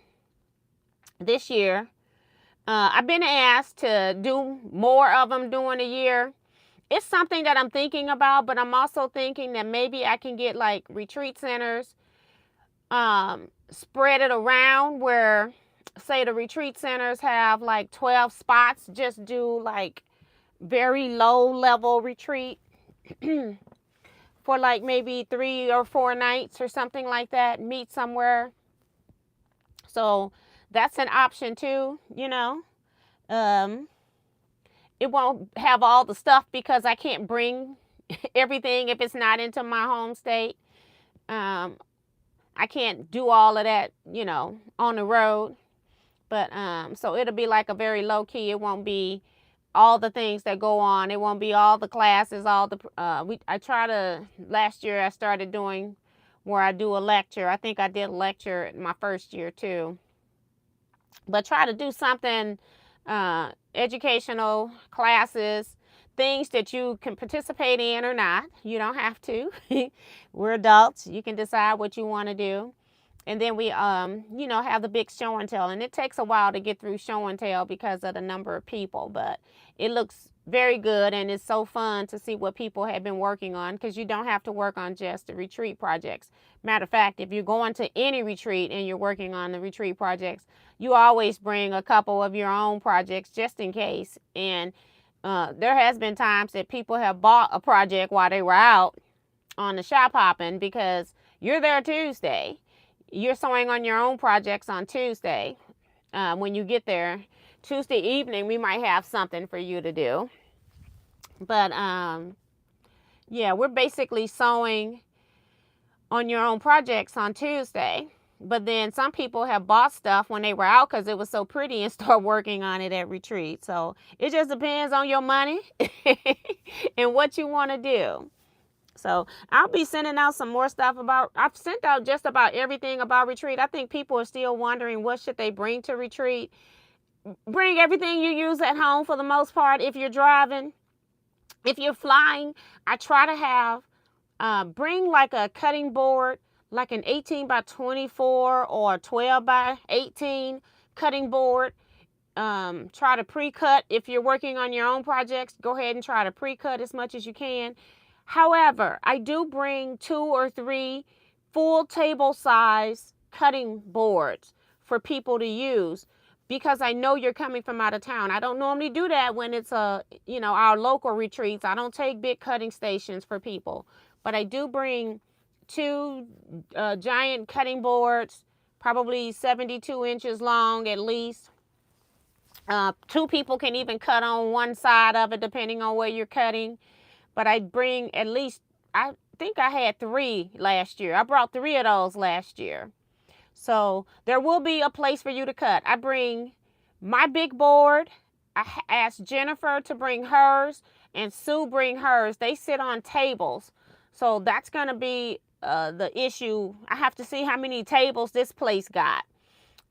this year. I've been asked to do more of them during the year. It's something that I'm thinking about, but I'm also thinking that maybe I can get like retreat centers, spread it around where, say, the retreat centers have like 12 spots, just do like very low level retreat for like maybe 3 or 4 nights or something like that, meet somewhere. So that's an option too, you know. It won't have all the stuff because I can't bring everything if it's not into my home state. I can't do all of that, you know, on the road. But so it'll be like a very low key. It won't be all the things that go on. It won't be all the classes, all the last year I started doing where I do a lecture. I think I did a lecture my first year too. But try to do something, educational classes, things that you can participate in or not. You don't have to. We're adults. You can decide what you want to do. And then we, have the big show and tell. And it takes a while to get through show and tell because of the number of people. But it looks very good, and it's so fun to see what people have been working on, because you don't have to work on just the retreat projects. Matter of fact, if you're going to any retreat and you're working on the retreat projects, you always bring a couple of your own projects just in case. And there has been times that people have bought a project while they were out on the shop hopping, because you're there Tuesday. You're sewing on your own projects on Tuesday. When you get there Tuesday evening, we might have something for you to do. But yeah, we're basically sewing on your own projects on Tuesday. But then some people have bought stuff when they were out because it was so pretty and start working on it at retreat. So it just depends on your money and what you want to do. So I'll be sending out some more stuff I've sent out just about everything about retreat. I think people are still wondering what should they bring to retreat. Bring everything you use at home for the most part. If you're driving, if you're flying, I try to have, bring like a cutting board, like an 18 by 24 or 12 by 18 cutting board. Try to pre-cut. If you're working on your own projects, go ahead and try to pre-cut as much as you can. However, I do bring 2 or 3 full table size cutting boards for people to use, because I know you're coming from out of town. I don't normally do that when it's our local retreats. I don't take big cutting stations for people, but I do bring 2 giant cutting boards, probably 72 inches long at least. 2 people can even cut on one side of it depending on where you're cutting. But I bring at least, I think I had 3 last year. I brought 3 of those last year. So there will be a place for you to cut. I bring my big board. I asked Jennifer to bring hers, and Sue bring hers. They sit on tables. So that's going to be the issue. I have to see how many tables this place got.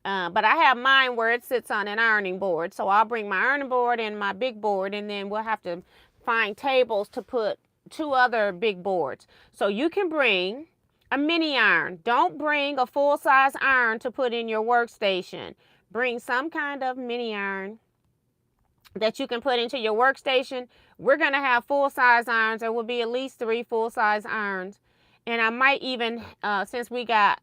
But I have mine where it sits on an ironing board. So I'll bring my ironing board and my big board, and then we'll have to find tables to put 2 other big boards. So you can bring a mini iron. Don't bring a full-size iron to put in your workstation. Bring some kind of mini iron that you can put into your workstation. We're going to have full-size irons. There will be at least 3 full-size irons. And I might even, since we got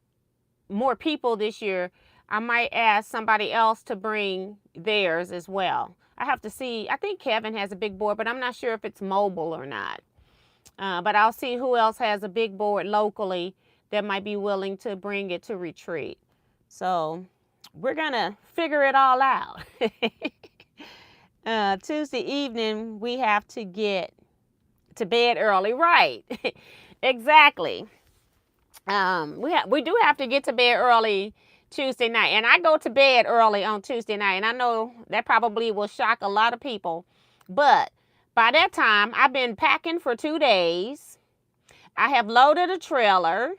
more people this year, I might ask somebody else to bring theirs as well. I have to see. I think Kevin has a big board, but I'm not sure if it's mobile or not. But I'll see who else has a big board locally that might be willing to bring it to retreat. So we're going to figure it all out. Tuesday evening, we have to get to bed early. Right. Exactly. We do have to get to bed early Tuesday night, and I go to bed early on Tuesday night, and I know that probably will shock a lot of people, but by that time I've been packing for 2 days. I have loaded a trailer.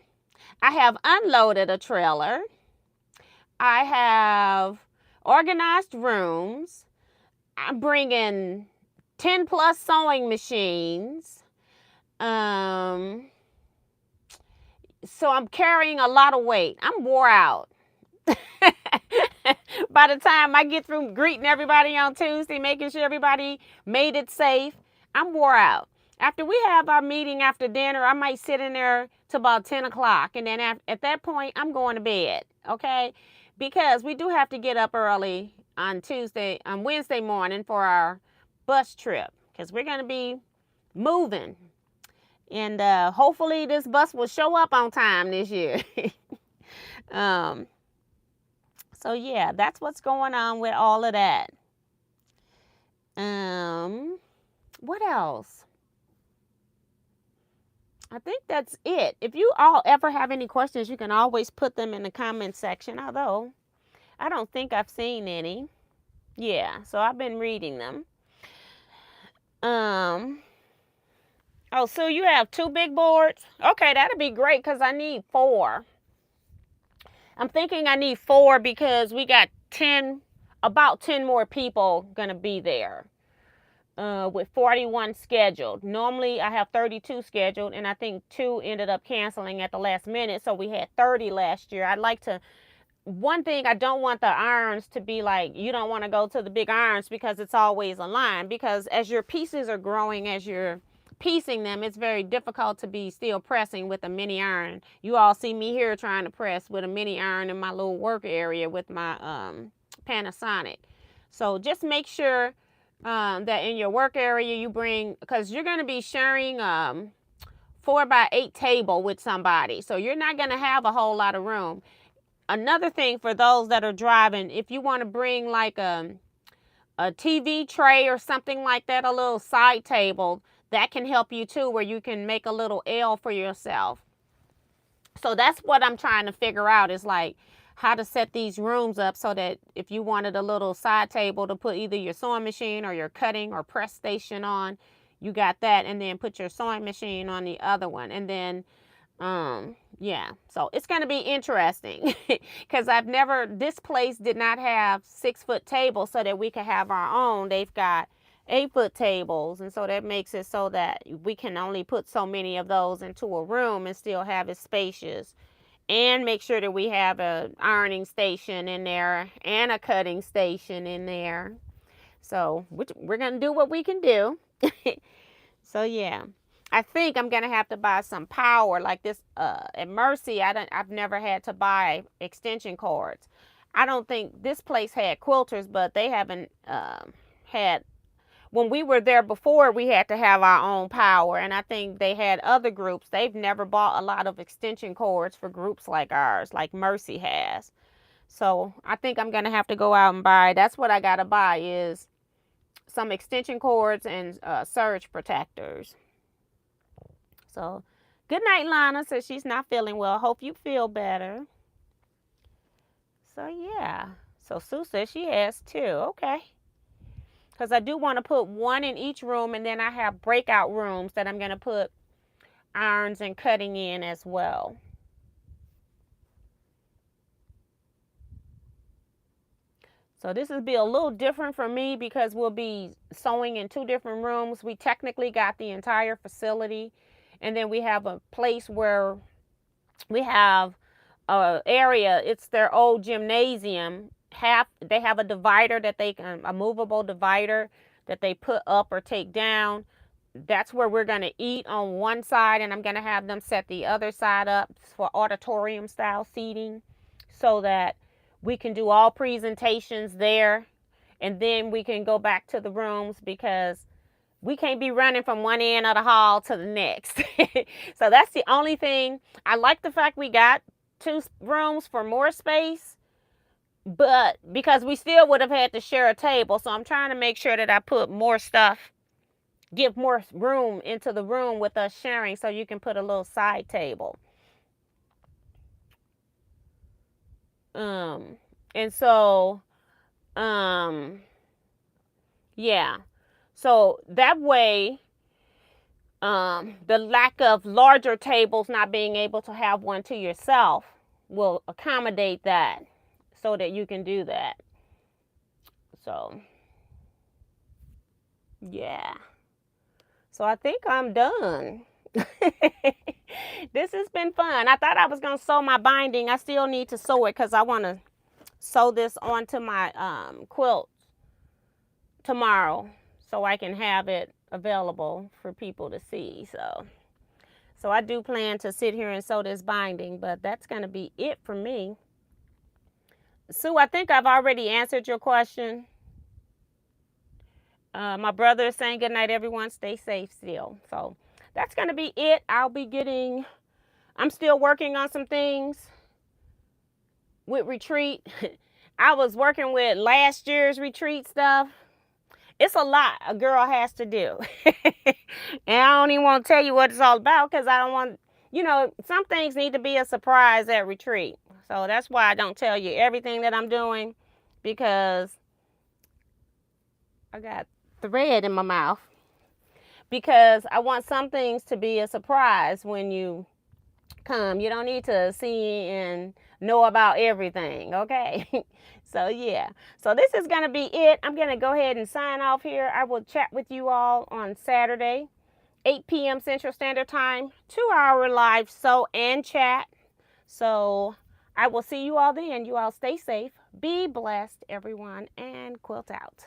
I have unloaded a trailer. I have organized rooms. I'm bringing 10 plus sewing machines. So I'm carrying a lot of weight. I'm wore out. By the time I get through greeting everybody on Tuesday, making sure everybody made it safe, I'm wore out. After we have our meeting after dinner, I might sit in there till about 10 o'clock. And then at that point, I'm going to bed, okay? Because we do have to get up early on Wednesday morning for our bus trip. Because we're going to be moving. And hopefully this bus will show up on time this year. So yeah, that's what's going on with all of that. What else? I think that's it. If you all ever have any questions, you can always put them in the comment section, although I don't think I've seen any. Yeah, so I've been reading them. Oh, so you have 2 big boards? Okay, that'd be great because I need 4. I'm thinking I need 4 because we got about 10 more people gonna be there. With 41 scheduled. Normally I have 32 scheduled, and I think 2 ended up canceling at the last minute, so we had 30 last year. I'd like to, one thing, I don't want the irons to be like, you don't want to go to the big irons because it's always a line, because as your pieces are growing, as you're piecing them, it's very difficult to be still pressing with a mini iron. You all see me here trying to press with a mini iron in my little work area with my Panasonic. So just make sure that in your work area you bring, because you're going to be sharing 4x8 table with somebody, so you're not going to have a whole lot of room. Another thing for those that are driving, if you want to bring like a TV tray or something like that, a little side table, that can help you too, where you can make a little L for yourself. So that's what I'm trying to figure out, is like how to set these rooms up so that if you wanted a little side table to put either your sewing machine or your cutting or press station on, you got that, and then put your sewing machine on the other one. And then yeah, so it's going to be interesting because this place did not have 6-foot tables so that we could have our own. They've got 8-foot tables, and so that makes it so that we can only put so many of those into a room and still have it spacious, and make sure that we have a ironing station in there and a cutting station in there. So we're going to do what we can do. So yeah, I think I'm going to have to buy some power like this. At Mercy, I've never had to buy extension cords. I don't think this place had quilters, but they haven't had, when we were there before, we had to have our own power. And I think they had other groups. They've never bought a lot of extension cords for groups like ours, like Mercy has. So I think I'm going to have to go out and buy. That's what I got to buy, is some extension cords and surge protectors. So, good night, Lana. Says she's not feeling well. Hope you feel better. So, yeah. So, Sue says she has 2. Okay. Because I do want to put 1 in each room, and then I have breakout rooms that I'm going to put irons and cutting in as well. So this will be a little different for me because we'll be sewing in 2 different rooms. We technically got the entire facility. And then we have a place where we have an area, it's their old gymnasium. They have a divider that a movable divider that they put up or take down. That's where we're going to eat on one side, and I'm going to have them set the other side up for auditorium style seating so that we can do all presentations there. And then we can go back to the rooms because we can't be running from one end of the hall to the next. So that's the only thing. I like the fact we got 2 rooms for more space, but because we still would have had to share a table. So I'm trying to make sure that I put more stuff, give more room into the room with us sharing, so you can put a little side table. And so, yeah. So that way, the lack of larger tables, not being able to have one to yourself, will accommodate that so that you can do that. So, yeah. So I think I'm done. This has been fun. I thought I was going to sew my binding. I still need to sew it because I want to sew this onto my quilt tomorrow so I can have it available for people to see. So I do plan to sit here and sew this binding, but that's going to be it for me. Sue, I think I've already answered your question. My brother is saying good night, everyone. Stay safe still. So that's going to be it. I'm still working on some things with retreat. I was working with last year's retreat stuff. It's a lot a girl has to do. And I don't even want to tell you what it's all about because I don't want, some things need to be a surprise at retreat. So that's why I don't tell you everything that I'm doing, because I got thread in my mouth. because I want some things to be a surprise when you come. You don't need to see and know about everything, okay? So yeah, so this is going to be it. I'm going to go ahead and sign off here. I will chat with you all on Saturday, 8 p.m. Central Standard Time, 2-hour live sew and chat. So I will see you all then. You all stay safe, be blessed, everyone, and quilt out.